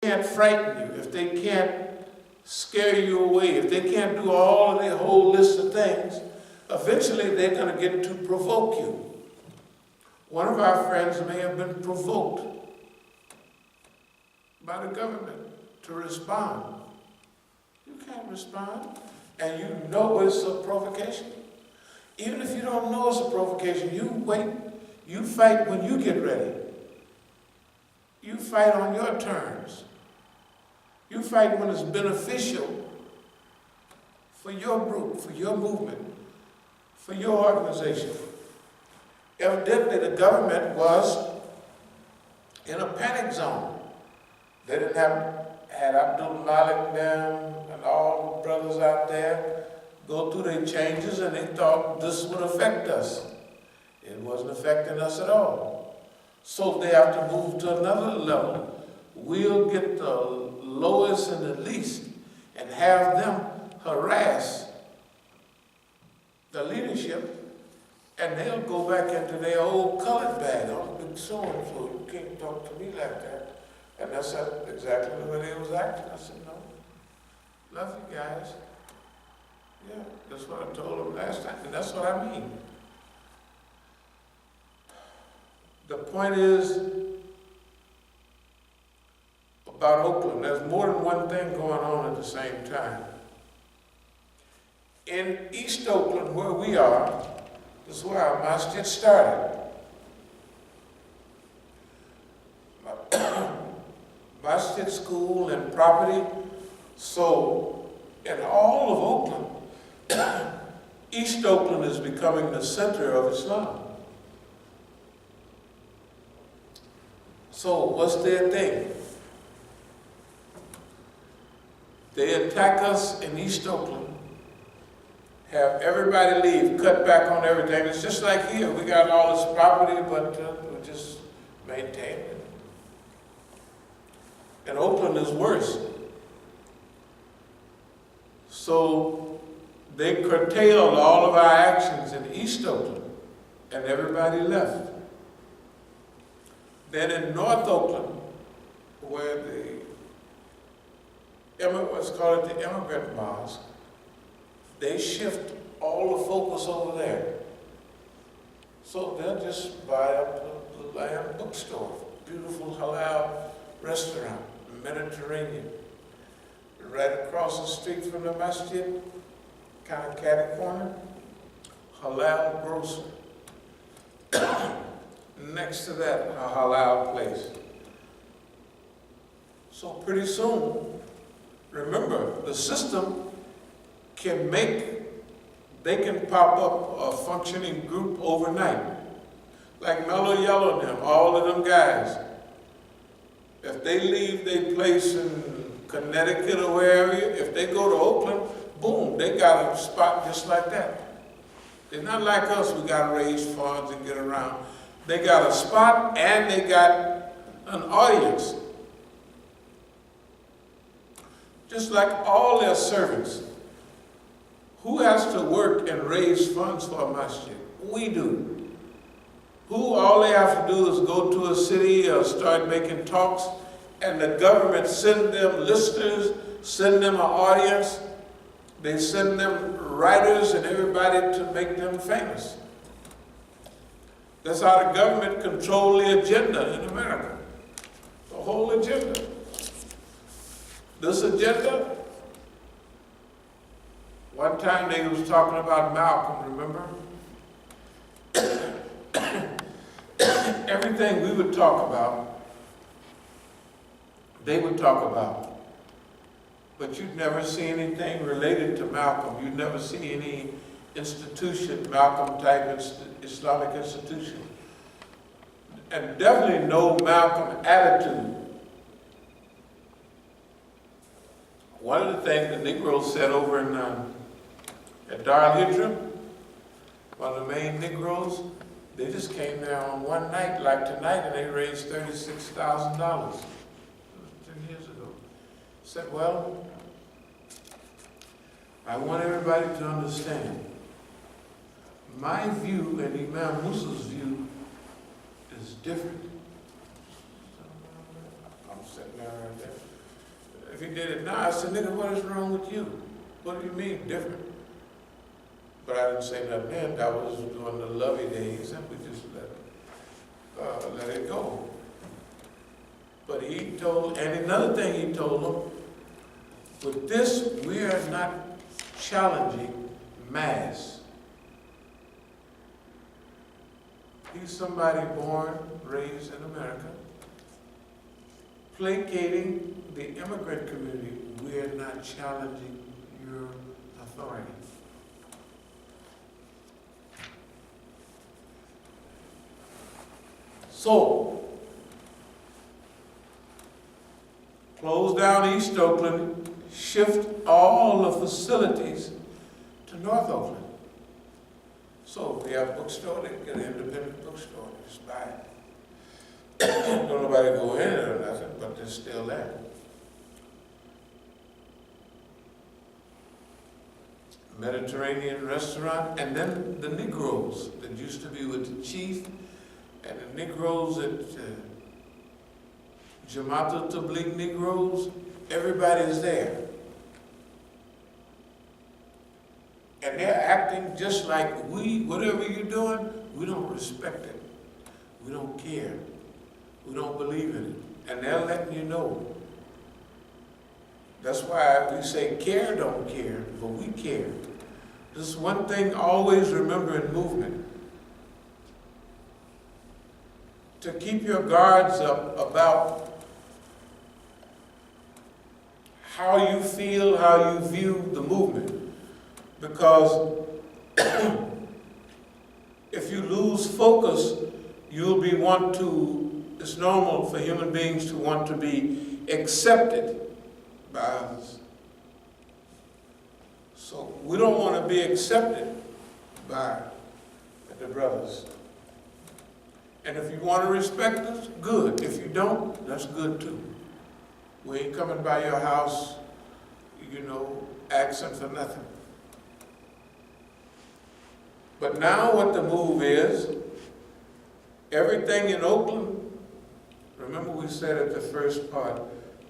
can't frighten you, if they can't scare you away, if they can't do all of their whole list of things, eventually they're going to get to provoke you. One of our friends may have been provoked by the government to respond. You can't respond, and you know it's a provocation. Even if you don't know it's a provocation, you wait, you fight when you get ready. You fight on your terms. You fight when it's beneficial for your group, for your movement, for your organization. Evidently, the government was in a panic zone. They didn't had abdul-alim and all the brothers out there go through their changes, and they thought this would affect us. It wasn't affecting us at all. So they have to move to another level. We'll get the lowest and the least and have them harass the leadership, and they'll go back into their old colored bag. I'm been so-and-so, you can't talk to me like that. And that's exactly the way they was acting. I said, no, love you guys. Yeah, that's what I told them last time, and that's what I mean. The point is about Oakland, there's more than one thing going on at the same time. In East Oakland, where we are, this is where our Masjid started. Masjid school and property. So, in all of Oakland, East Oakland is becoming the center of Islam. So, what's their thing? They attack us in East Oakland, have everybody leave, cut back on everything. It's just like here, we got all this property, but we just maintain it. And Oakland is worse. So they curtailed all of our actions in East Oakland, and everybody left. Then in North Oakland, where what's called the Immigrant Mosque, they shift all the focus over there. So they'll just buy up the land bookstore, beautiful halal restaurant, Mediterranean. Right across the street from the Masjid, kind of catty corner, halal grocery. Next to that, a halal place. So pretty soon, remember, the system they can pop up a functioning group overnight. Like Mellow Yellow and them, all of them guys. If they leave their place in Connecticut or wherever, if they go to Oakland, boom, they got a spot just like that. They're not like us, we got to raise funds and get around. They got a spot and they got an audience. Just like all their servants. Who has to work and raise funds for a masjid? We do. All they have to do is go to a city or start making talks, and the government send them listeners, send them an audience, they send them writers and everybody to make them famous. That's how the government controls the agenda in America. The whole agenda. This agenda, one time they was talking about Malcolm, remember? Everything we would talk about, they would talk about. But you'd never see anything related to Malcolm. You'd never see any institution, Malcolm-type Islamic institution. And definitely no Malcolm attitude. One of the things the Negroes said over at Dar al-Hijra, one of the main Negroes, they just came there on one night, like tonight, and they raised $36,000. 10 years ago. Said, well, I want everybody to understand, my view and Imam Musa's view is different. I'm sitting there right there. If he did it now, I said, nigga, what is wrong with you? What do you mean different? But I didn't say nothing then. I was doing the lovey days, and we just let it go. But he told, and another thing he told them, with this, we are not challenging mass. He's somebody born, raised in America, placating the immigrant community. We are not challenging your authority. So, close down East Oakland, shift all the facilities to North Oakland. So if they have a bookstore, they can get an independent bookstore, just buy it. Don't nobody go in it or nothing, but they're still there. Mediterranean restaurant, and then the Negroes that used to be with the chief, and the Negroes at Jamaat Tabligh Negroes, everybody's there. And they're acting just like we, whatever you're doing, we don't respect it. We don't care. We don't believe in it. And they're letting you know. That's why we say care, don't care, but we care. This is one thing always remember in movement. To keep your guards up about how you feel, how you view the movement. Because if you lose focus, you'll be it's normal for human beings to want to be accepted by others. So we don't want to be accepted by the brothers. And if you want to respect us, good. If you don't, that's good too. We ain't coming by your house, asking for nothing. But now what the move is, everything in Oakland, remember we said at the first part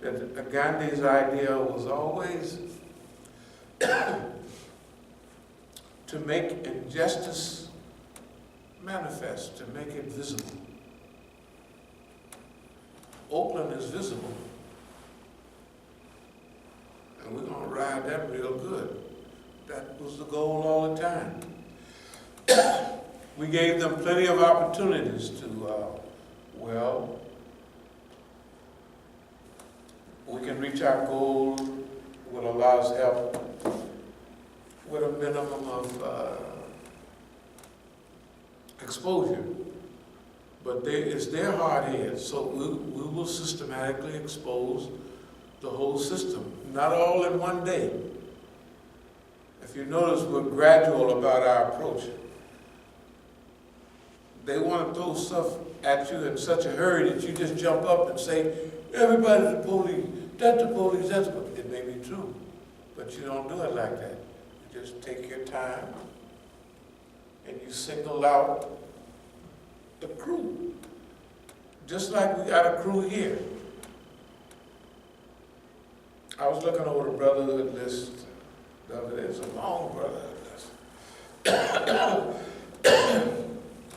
that Gandhi's idea was always to make injustice manifest, to make it visible. Oakland is visible. And we're going to ride that real good. That was the goal all the time. We gave them plenty of opportunities to, we can reach our goal with Allah's help with a minimum of exposure. But it's their hard head, so we will systematically expose the whole system, not all in one day. If you notice, we're gradual about our approach. They want to throw stuff at you in such a hurry that you just jump up and say, everybody's the police, that's the police, that's the police. It may be true, but you don't do it like that. You just take your time and you single out the crew. Just like we got a crew here. I was looking over the Brotherhood list the other day. It's a long Brotherhood list.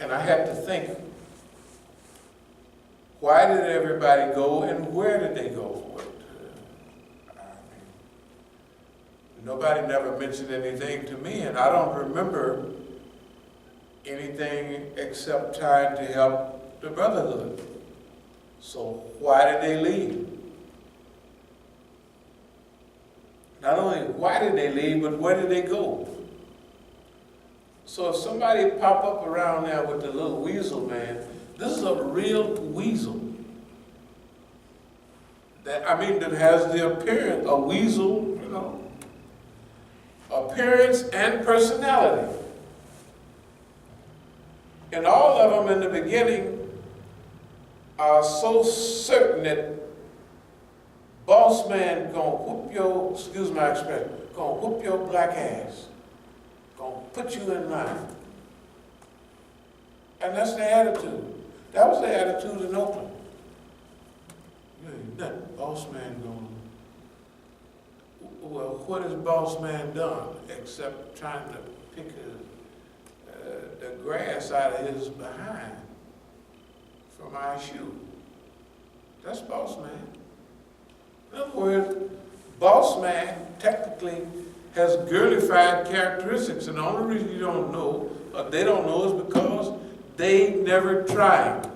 And I had to think, why did everybody go and where did they go? Nobody never mentioned anything to me, and I don't remember anything except trying to help the Brotherhood. So why did they leave? Not only why did they leave, but where did they go? So if somebody pop up around there with the little weasel man, this is a real weasel. That has the appearance, a weasel, appearance and personality. And all of them in the beginning are so certain that boss man gonna whoop your, excuse my expression, gonna whoop your black ass. Gonna put you in line. And that's their attitude. That was their attitude in Oakland. You ain't nothing. Boss man gonna Well, what has boss man done except trying to pick the grass out of his behind from our shoe? That's boss man. In other words, boss man technically has girlified characteristics, and the only reason you don't know, or they don't know, is because they never tried.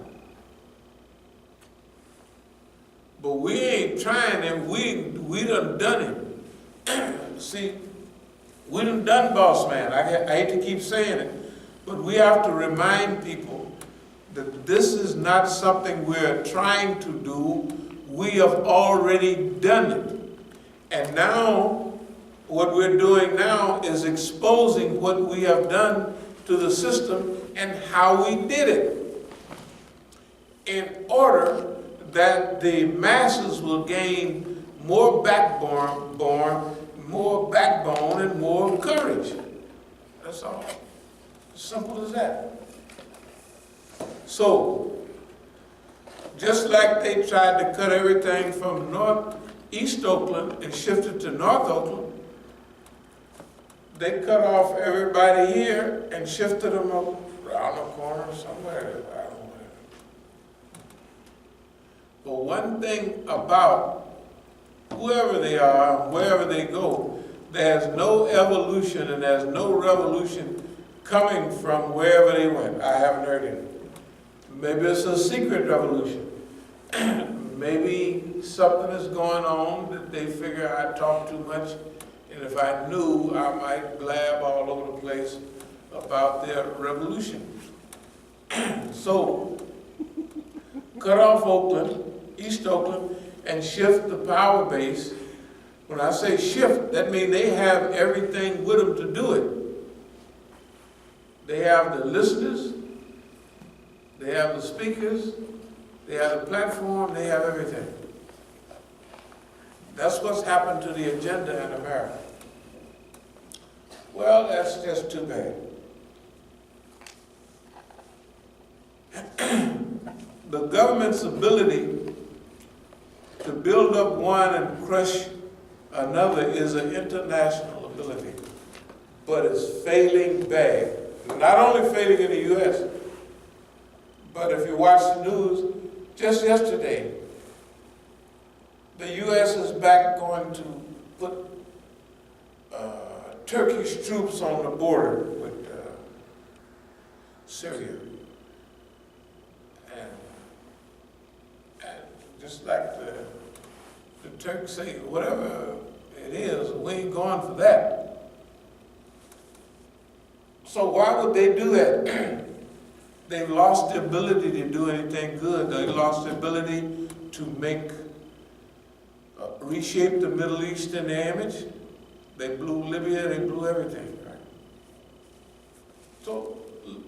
But we ain't trying him, we done him. See, we done boss man. I hate to keep saying it, but we have to remind people that this is not something we're trying to do. We have already done it. And now, what we're doing now is exposing what we have done to the system and how we did it, in order that the masses will gain more backbone and more courage. That's all. Simple as that. So, just like they tried to cut everything from northeast Oakland and shift it to North Oakland, they cut off everybody here and shifted them up around the corner somewhere. I don't know. But one thing about whoever they are, wherever they go, there's no evolution and there's no revolution coming from wherever they went. I haven't heard it. Maybe it's a secret revolution. Maybe something is going on that they figure I talk too much, and if I knew, I might blab all over the place about their revolution. So, cut off Oakland, East Oakland, and shift the power base. When I say shift, that means they have everything with them to do it. They have the listeners, they have the speakers, they have the platform, they have everything. That's what's happened to the agenda in America. Well, that's just too bad. The government's ability to build up one and crush another is an international ability, but it's failing bad. Not only failing in the U.S., but if you watch the news, just yesterday, the U.S. is back going to put Turkish troops on the border with Syria. And just like the Turks say, whatever it is, we ain't going for that. So why would they do that? They've lost the ability to do anything good. They lost the ability to make, reshape the Middle East in their image. They blew Libya, they blew everything, right? So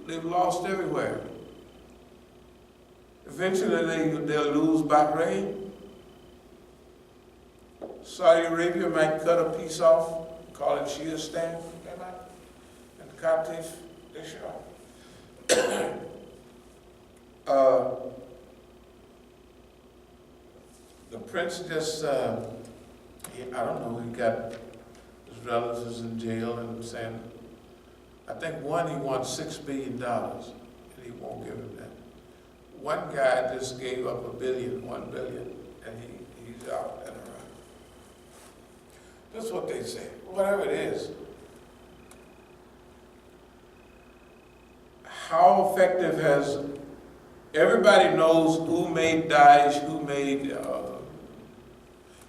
they've lost everywhere. Eventually they'll lose Bahrain. Saudi Arabia might cut a piece off, call it Shiistan, and Qatif, they should. The prince just, I don't know, he got his relatives in jail and saying, I think he wants $6 billion, and he won't give him that. One guy just gave up $1 billion, and he's out and around. That's what they say, whatever it is. How effective has, everybody knows who made Daesh, who made,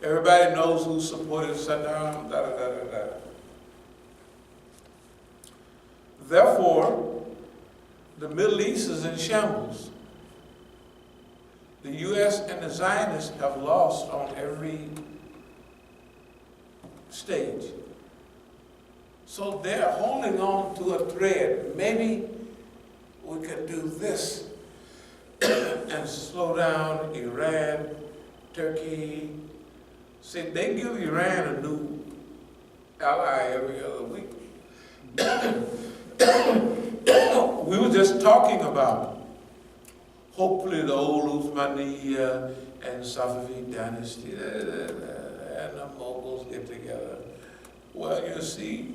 everybody knows who supported Saddam, da-da-da-da-da. Therefore, the Middle East is in shambles. The U.S. and the Zionists have lost on every stage. So they're holding on to a thread. Maybe we could do this and slow down Iran, Turkey. See, they give Iran a new ally every other week. We were just talking about, hopefully the old Uthmaniya and Safavid dynasty and the Mughals get together. Well, you see,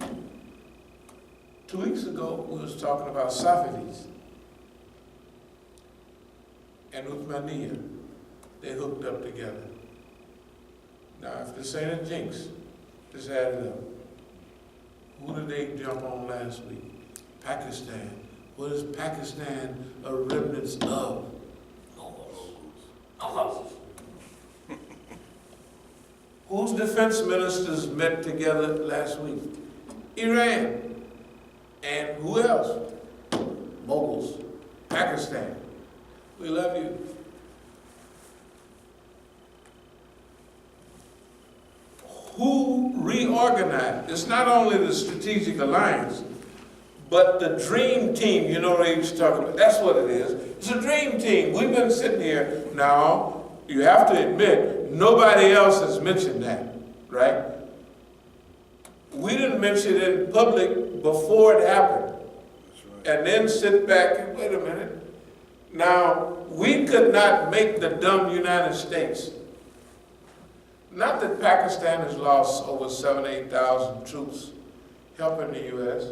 2 weeks ago, we was talking about Safidis and Uthmaniyya. They hooked up together. Now, if this ain't a jinx, just add it up. Who did they jump on last week? Pakistan. What is Pakistan a remnants of? Moguls. Whose defense ministers met together last week? Iran. And who else? Moguls. Pakistan. We love you. Who reorganized? It's not only the strategic alliance, but the dream team, you know they used to talk about. That's what it is. It's a dream team. We've been sitting here. Now, you have to admit, nobody else has mentioned that, right? We didn't mention it in public before it happened. That's right. And then sit back and wait a minute. Now, we could not make the dumb United States. Not that Pakistan has lost over 8,000 troops helping the U.S.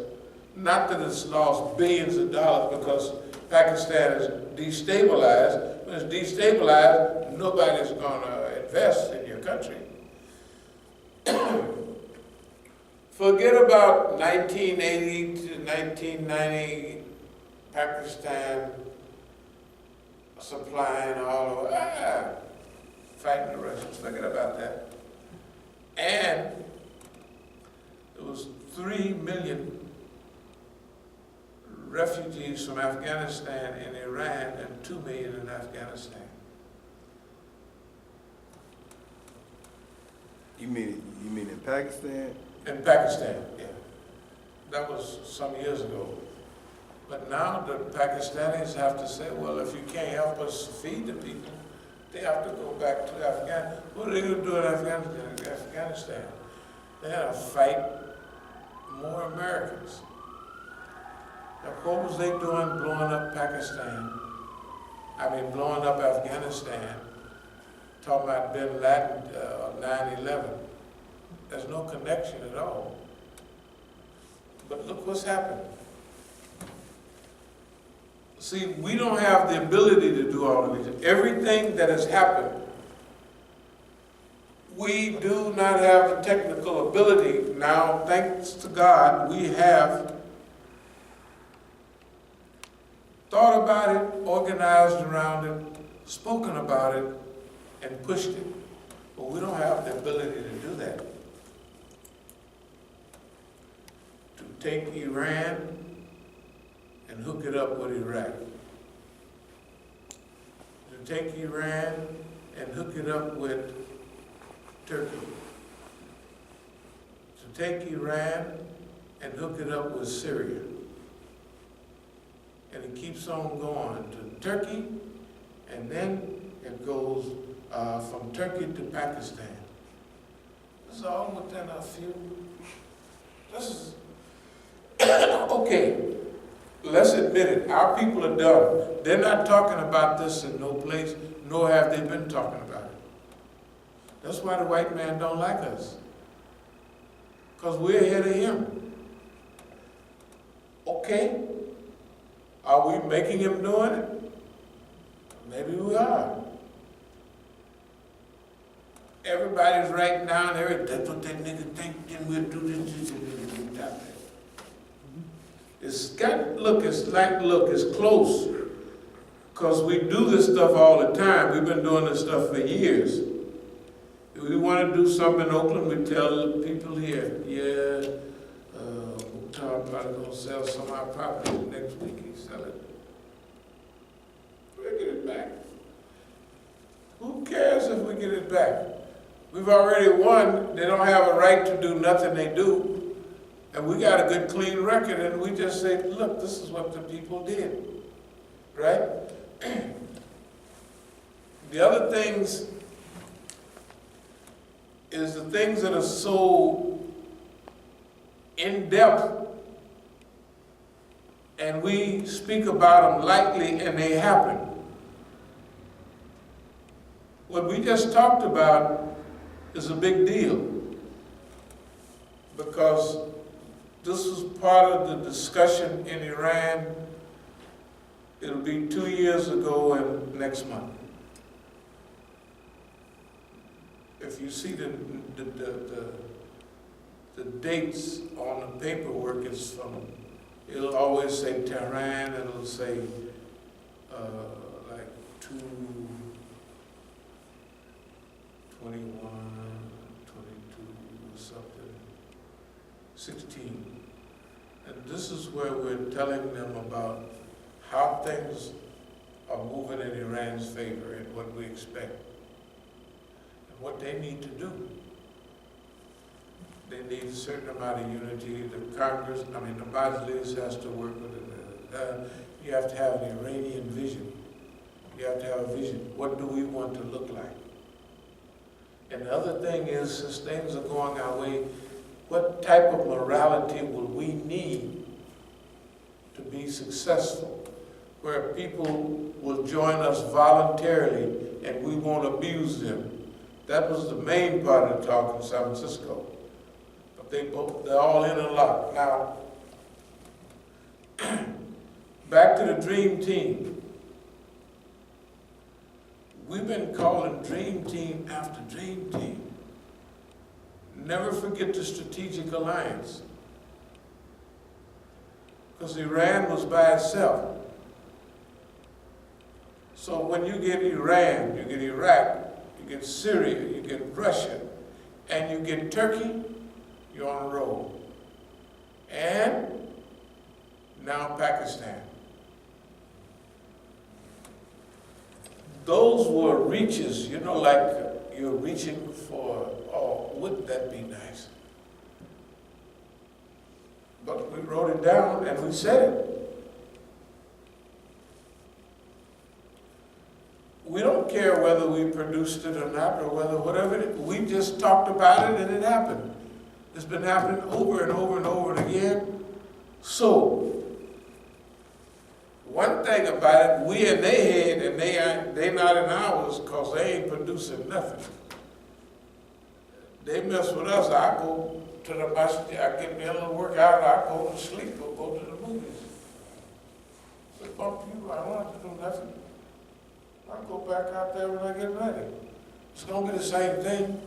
Not that it's lost billions of dollars because Pakistan is destabilized. When it's destabilized, nobody's going to invest in your country. Forget about 1980 to 1990, Pakistan supplying all of fighting the Russians. Forget about that. And there was 3 million refugees from Afghanistan in Iran and 2 million in Afghanistan. You mean in Pakistan? In Pakistan, yeah. That was some years ago. But now the Pakistanis have to say, well, if you can't help us feed the people, they have to go back to Afghanistan. What are they going to do in Afghanistan? They had to fight more Americans. Now, what was they doing blowing up Pakistan? Blowing up Afghanistan, talking about bin Laden, 9/11. There's no connection at all. But look what's happened. See, we don't have the ability to do all of these. Everything that has happened, we do not have the technical ability. Now, thanks to God, we have thought about it, organized around it, spoken about it, and pushed it. But we don't have the ability to do that. To take Iran and hook it up with Iraq. To take Iran and hook it up with Turkey. To take Iran and hook it up with Syria. And it keeps on going to Turkey, and then it goes from Turkey to Pakistan. This is all within a few. This is okay. Let's admit it, our people are dumb. They're not talking about this in no place, nor have they been talking about it. That's why the white man don't like us. Because we're ahead of him. Okay, are we making him doing it? Maybe we are. Everybody's writing down there, that's what that nigga think, then we'll do this. It's close, because we do this stuff all the time. We've been doing this stuff for years. If we want to do something in Oakland, we tell the people here, Mukhtar probably going to sell some of our property next week. He sell it. We'll get it back. Who cares if we get it back? We've already won. They don't have a right to do nothing they do. And we got a good, clean record, and we just say, look, this is what the people did, right? The other things is the things that are so in-depth, and we speak about them lightly, and they happen. What we just talked about is a big deal. because this was part of the discussion in Iran. It'll be 2 years ago and next month. If you see the dates on the paperwork, it's from, it'll always say Tehran, it'll say like 2/21, 22, something, 16. And this is where we're telling them about how things are moving in Iran's favor and what we expect and what they need to do. They need a certain amount of unity. The Congress, the Majlis has to work with it. You have to have an Iranian vision. You have to have a vision. What do we want to look like? And the other thing is, since things are going our way, what type of morality will we need to be successful, where people will join us voluntarily and we won't abuse them? That was the main part of the talk in San Francisco. But they're all in a lot. Now, back to the Dream Team. We've been calling Dream Team after Dream Team. Never forget the strategic alliance. Because Iran was by itself. So when you get Iran, you get Iraq, you get Syria, you get Russia, and you get Turkey, you're on a roll. And now Pakistan. Those were reaches, like you're reaching for, oh, wouldn't that be nice? But we wrote it down and we said it. We don't care whether we produced it or not, or whatever it is. We just talked about it and it happened. It's been happening over and over and over again. So, one thing about it, we in their head and they not in ours, because they ain't producing nothing. They mess with us. I go to the Masjid, I get me a little workout, I go to sleep or go to the movies. But bump you, I don't have to do nothing. I go back out there when I get ready. It's gonna be the same thing.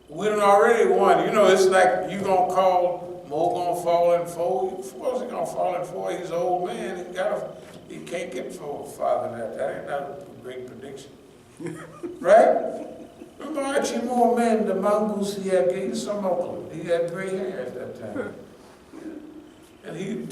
We done already won. It's like you gonna call Mo gonna fall in 4. Of course he gonna fall in 4. He's an old man. He can't get farther than that. That ain't not a great prediction. Right? Remember Archie Moore, man, the mongoose he was from Oakland. He had gray hair at that time. And he